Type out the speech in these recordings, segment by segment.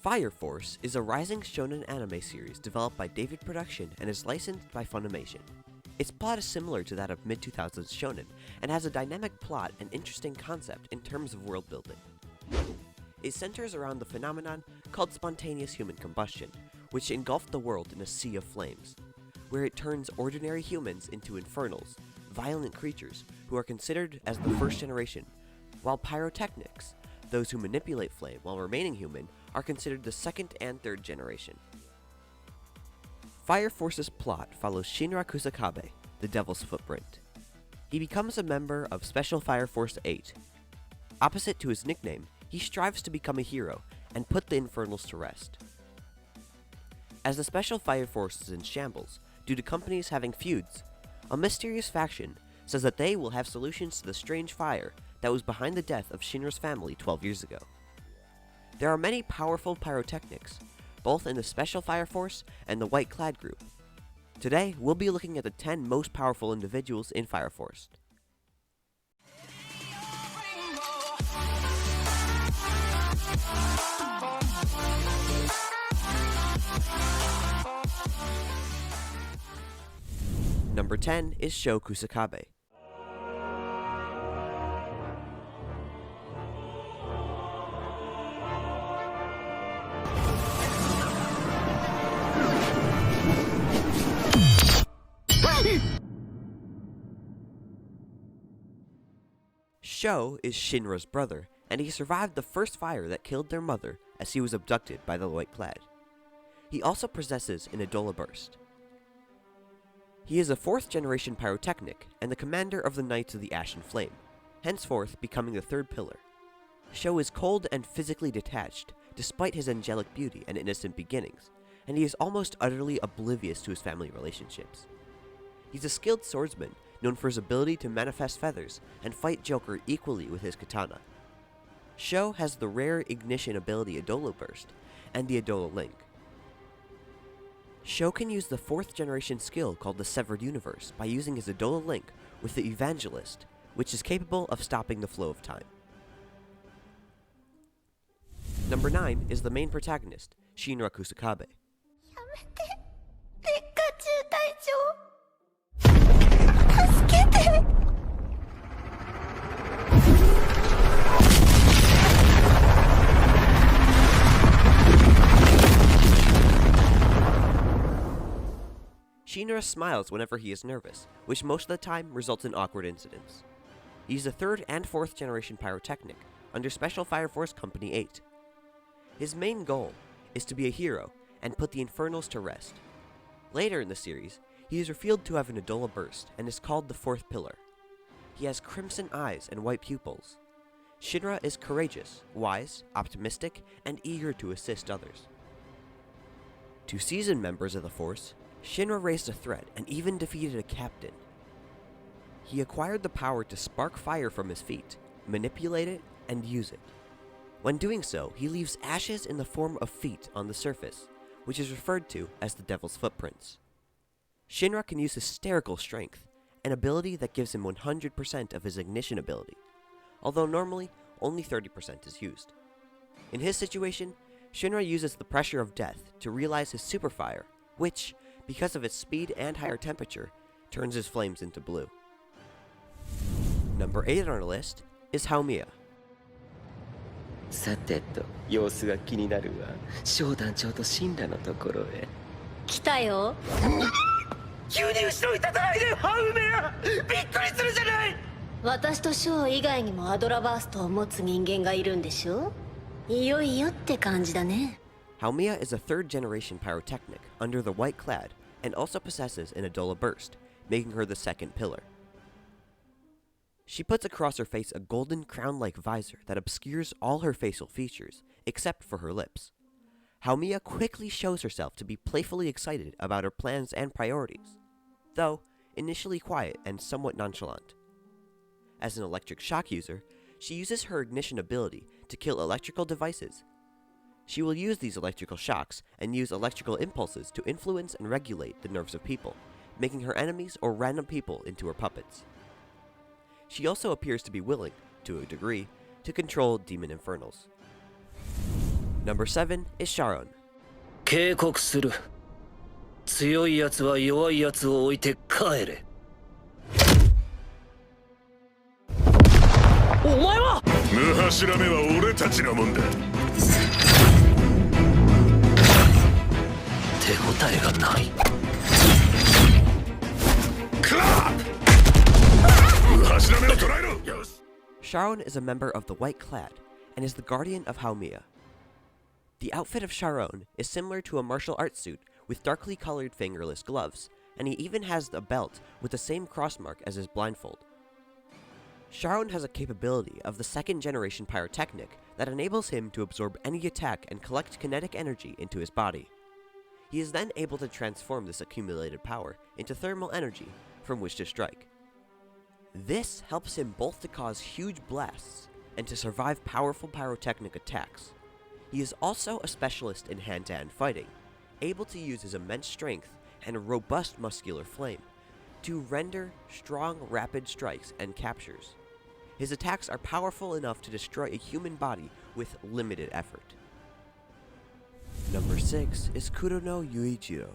Fire Force is a rising shonen anime series developed by David Production and is licensed by Funimation. Its plot is similar to that of mid-2000s shonen, and has a dynamic plot and interesting concept in terms of world building. It centers around the phenomenon called spontaneous human combustion, which engulfed the world in a sea of flames, where it turns ordinary humans into infernals, violent creatures who are considered as the first generation, while pyrotechnics, those who manipulate flame while remaining human, are considered the second and third generation. Fire Force's plot follows Shinra Kusakabe, the Devil's Footprint. He becomes a member of Special Fire Force 8. Opposite to his nickname, he strives to become a hero and put the Infernals to rest. As the Special Fire Force is in shambles due to companies having feuds, a mysterious faction says that they will have solutions to the strange fire that was behind the death of Shinra's family 12 years ago. There are many powerful pyrotechnics, both in the Special Fire Force and the White Clad group. Today, we'll be looking at the 10 most powerful individuals in Fire Force. Number 10 is Shokusakabe. Sho is Shinra's brother, and he survived the first fire that killed their mother as he was abducted by the White Clad. He also possesses an Edola Burst. He is a 4th generation pyrotechnic and the commander of the Knights of the Ashen Flame, henceforth becoming the 3rd pillar. Sho is cold and physically detached, despite his angelic beauty and innocent beginnings, and he is almost utterly oblivious to his family relationships. He's a skilled swordsman, known for his ability to manifest feathers and fight Joker equally with his katana. Sho has the rare ignition ability Edola Burst and the Edola Link. Sho can use the 4th generation skill called the Severed Universe by using his Edola Link with the Evangelist, which is capable of stopping the flow of time. Number 9 is the main protagonist, Shinra Kusakabe. Shinra smiles whenever he is nervous, which most of the time results in awkward incidents. He's a 3rd and 4th generation pyrotechnic under Special Fire Force Company 8. His main goal is to be a hero and put the Infernals to rest. Later in the series, he is revealed to have an Edola Burst and is called the 4th pillar. He has crimson eyes and white pupils. Shinra is courageous, wise, optimistic, and eager to assist others. To seasoned members of the Force, Shinra raised a threat and even defeated a captain. He acquired the power to spark fire from his feet, manipulate it, and use it. When doing so, he leaves ashes in the form of feet on the surface, which is referred to as the Devil's Footprints. Shinra can use hysterical strength, an ability that gives him 100% of his ignition ability, although normally only 30% is used. In his situation, Shinra uses the pressure of death to realize his superfire, which, because of its speed and higher temperature, turns his flames into blue. Number 8 on our list is Haumea. さてと、様子が気になるわ。商団長と神羅のところへ。来たよ。急に後ろに立たないで、ハウメア！びっくりするじゃない！私とショー以外にもアドラバーストを持つ人間がいるんでしょ？いよいよって感じだね。Haumea is a 3rd generation pyrotechnic under the White Clad and also possesses an Edola Burst, making her the 2nd pillar. She puts across her face a golden crown-like visor that obscures all her facial features, except for her lips. Haumea quickly shows herself to be playfully excited about her plans and priorities, though initially quiet and somewhat nonchalant. As an electric shock user, she uses her ignition ability to kill electrical devices. She will use these electrical shocks and use electrical impulses to influence and regulate the nerves of people, making her enemies or random people into her puppets. She also appears to be willing, to a degree, to control demon infernals. Number 7 is Charon. 警告する。強いやつは弱いやつを置いて帰れ。お前は無柱目は俺たちのもんだ。手応えがない。クラッ無柱目を捕らえろ。よし。 Charon is a member of the White Clad and is the guardian of Haumea. The outfit of Charon is similar to a martial arts suit with darkly colored fingerless gloves, and he even has a belt with the same crossmark as his blindfold. Charon has a capability of the second generation pyrotechnic that enables him to absorb any attack and collect kinetic energy into his body. He is then able to transform this accumulated power into thermal energy from which to strike. This helps him both to cause huge blasts and to survive powerful pyrotechnic attacks. He is also a specialist in hand-to-hand fighting, able to use his immense strength and a robust muscular flame to render strong, rapid strikes and captures. His attacks are powerful enough to destroy a human body with limited effort. Number 6 is Kurono Yuichiro.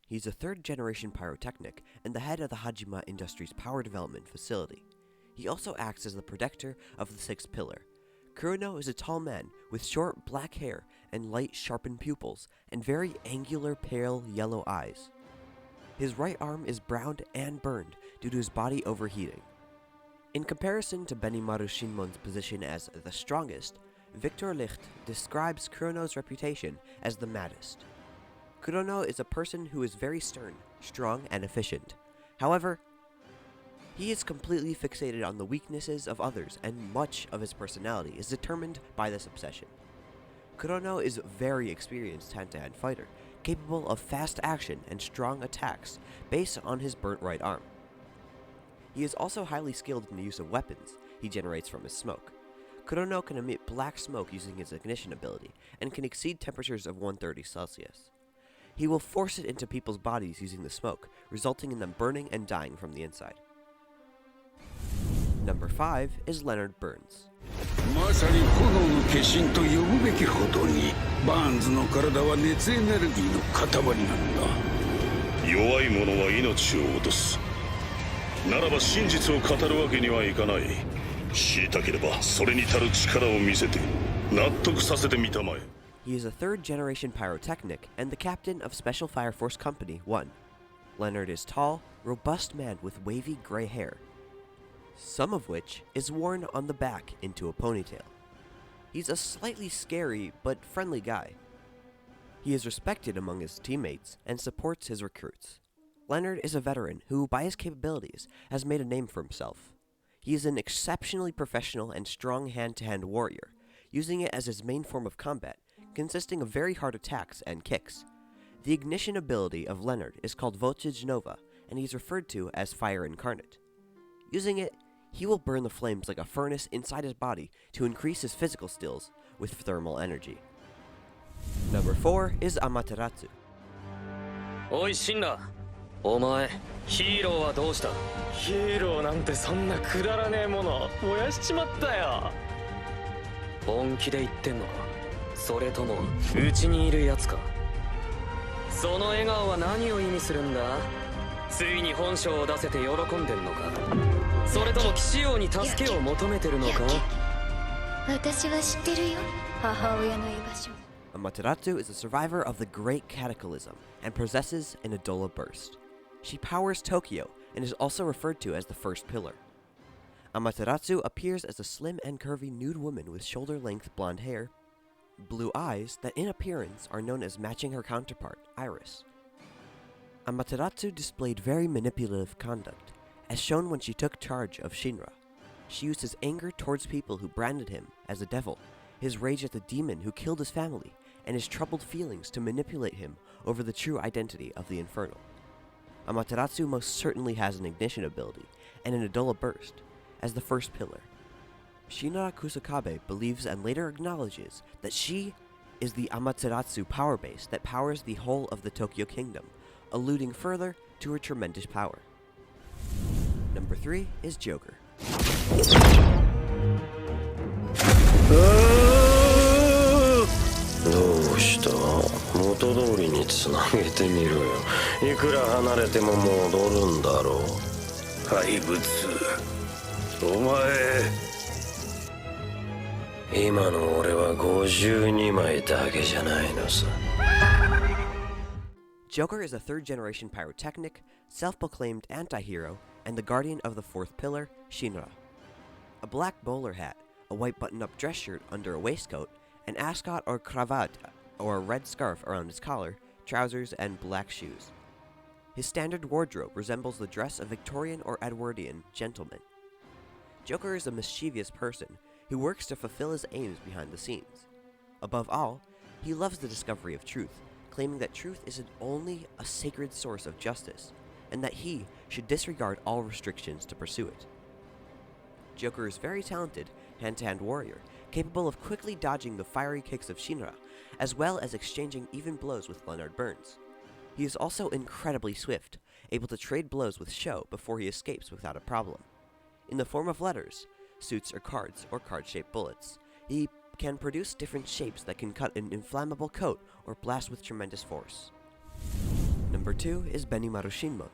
He's a third-generation pyrotechnic and the head of the Hajima Industries power development facility. He also acts as the protector of the sixth pillar. Kurono is a tall man with short black hair and light sharpened pupils and very angular pale yellow eyes. His right arm is browned and burned due to his body overheating. In comparison to Benimarushima's position as the strongest, Victor Licht describes Kurono's reputation as the maddest. Kurono is a person who is very stern, strong, and efficient. However, he is completely fixated on the weaknesses of others, and much of his personality is determined by this obsession. Kurono is a very experienced hand-to-hand fighter, capable of fast action and strong attacks based on his burnt right arm. He is also highly skilled in the use of weapons he generates from his smoke. Kurono can emit black smoke using his ignition ability, and can exceed temperatures of 130 Celsius. He will force it into people's bodies using the smoke, resulting in them burning and dying from the inside. Number 5 is Leonard Burns. まさに炎の化身と呼ぶべきほどにバーンズの体は熱エネルギーの塊なんだ。弱い者は命を落とす。ならば真実を語るわけにはいかない。知りたければそれに足る力を見せて納得させてみたまえ。He is a third-generation pyrotechnic and the captain of Special Fire Force Company 1. Leonard is tall, robust man with wavy gray hair, some of which is worn on the back into a ponytail. He's a slightly scary but friendly guy. He is respected among his teammates and supports his recruits. Leonard is a veteran who, by his capabilities, has made a name for himself. He is an exceptionally professional and strong hand-to-hand warrior, using it as his main form of combat, consisting of very hard attacks and kicks. The ignition ability of Leonard is called Voltage Nova, and he is referred to as Fire Incarnate. Using it, he will burn the flames like a furnace inside his body to increase his physical skills with thermal energy. Number 4 is Amaterasu. おいシンラ、お前ヒーローはどうした？ヒーローなんてそんなくだらねえもの燃やしちまったよ。本気で言ってんのか？それともうちにいるやつか？その笑顔は何を意味するんだ？ついに本性を出せて喜んでんのか？それとも騎士王に助けを求めてるのか？私は知ってるよ、母親の居場所。 Amaterasu is a survivor of the Great Cataclysm and possesses an Adola Burst. She powers Tokyo and is also referred to as the First Pillar. Amaterasu appears as a slim and curvy nude woman with shoulder-length blonde hair, blue eyes that in appearance are known as matching her counterpart, Iris. Amaterasu displayed very manipulative conduct, as shown when she took charge of Shinra. She used his anger towards people who branded him as a devil, his rage at the demon who killed his family, and his troubled feelings to manipulate him over the true identity of the Infernal. Amaterasu most certainly has an ignition ability and an Adola Burst as the first pillar. Shinra Kusakabe believes and later acknowledges that she is the Amaterasu power base that powers the whole of the Tokyo Kingdom, alluding further to her tremendous power. Number 3 is Joker. Joker is a third-generation pyrotechnic, self-proclaimed anti-hero, and the guardian of the fourth pillar, Shinra. A black bowler hat, a white button-up dress shirt under a waistcoat, an ascot or cravat, or a red scarf around his collar, trousers, and black shoes. His standard wardrobe resembles the dress of Victorian or Edwardian gentlemen. Joker is a mischievous person who works to fulfill his aims behind the scenes. Above all, he loves the discovery of truth, claiming that truth isn't only a sacred source of justice, and that he should disregard all restrictions to pursue it. Joker is very talented hand-to-hand warrior, capable of quickly dodging the fiery kicks of Shinra, as well as exchanging even blows with Leonard Burns. He is also incredibly swift, able to trade blows with Sho before he escapes without a problem. In the form of letters, suits or card-shaped bullets, he can produce different shapes that can cut an inflammable coat or blast with tremendous force. Number 2 is Benimarushima.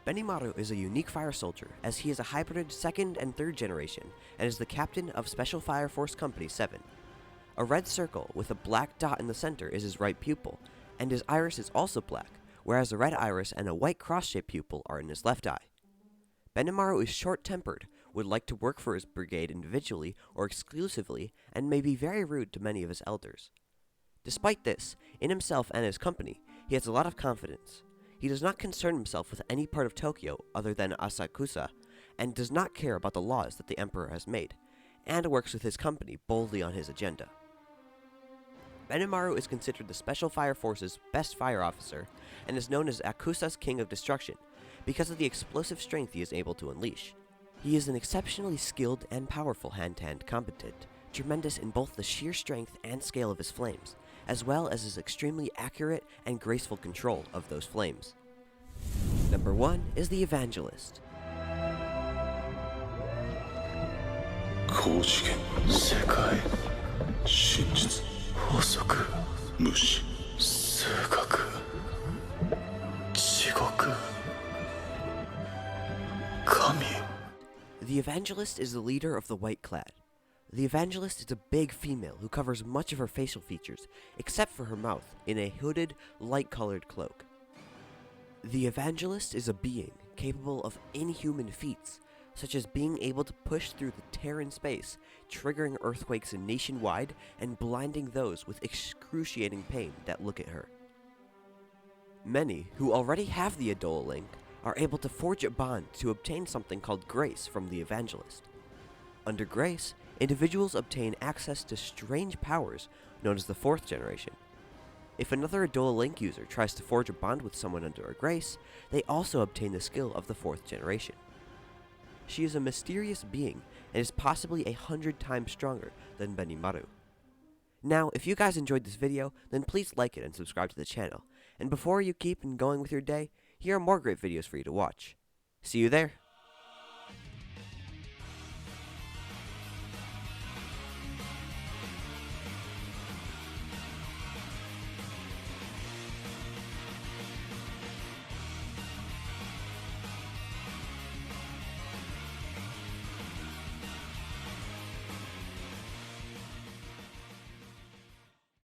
Benimaru is a unique fire soldier, as he is a hybrid second and third generation, and is the captain of Special Fire Force Company 7. A red circle with a black dot in the center is his right pupil, and his iris is also black, whereas a red iris and a white cross-shaped pupil are in his left eye. Benimaru is short-tempered, would like to work for his brigade individually or exclusively, and may be very rude to many of his elders. Despite this, in himself and his company, he has a lot of confidence. He does not concern himself with any part of Tokyo other than Asakusa, and does not care about the laws that the Emperor has made, and works with his company boldly on his agenda. Benimaru is considered the Special Fire Force's best fire officer, and is known as Akusa's King of Destruction, because of the explosive strength he is able to unleash. He is an exceptionally skilled and powerful hand-to-hand combatant, tremendous in both the sheer strength and scale of his flames, as well as his extremely accurate and graceful control of those flames. Number 1 is the Evangelist. The Evangelist is the leader of the White Clad. The Evangelist is a big female who covers much of her facial features, except for her mouth, in a hooded, light-colored cloak. The Evangelist is a being capable of inhuman feats, such as being able to push through the Terran space, triggering earthquakes nationwide and blinding those with excruciating pain that look at her. Many who already have the Adola Link are able to forge a bond to obtain something called Grace from the Evangelist. Under Grace, individuals obtain access to strange powers known as the fourth generation. If another Adola Link user tries to forge a bond with someone under a Grace, they also obtain the skill of the fourth generation. She is a mysterious being and is possibly 100 times stronger than Benimaru. Now, if you guys enjoyed this video, then please like it and subscribe to the channel. And before you keep going with your day, here are more great videos for you to watch. See you there!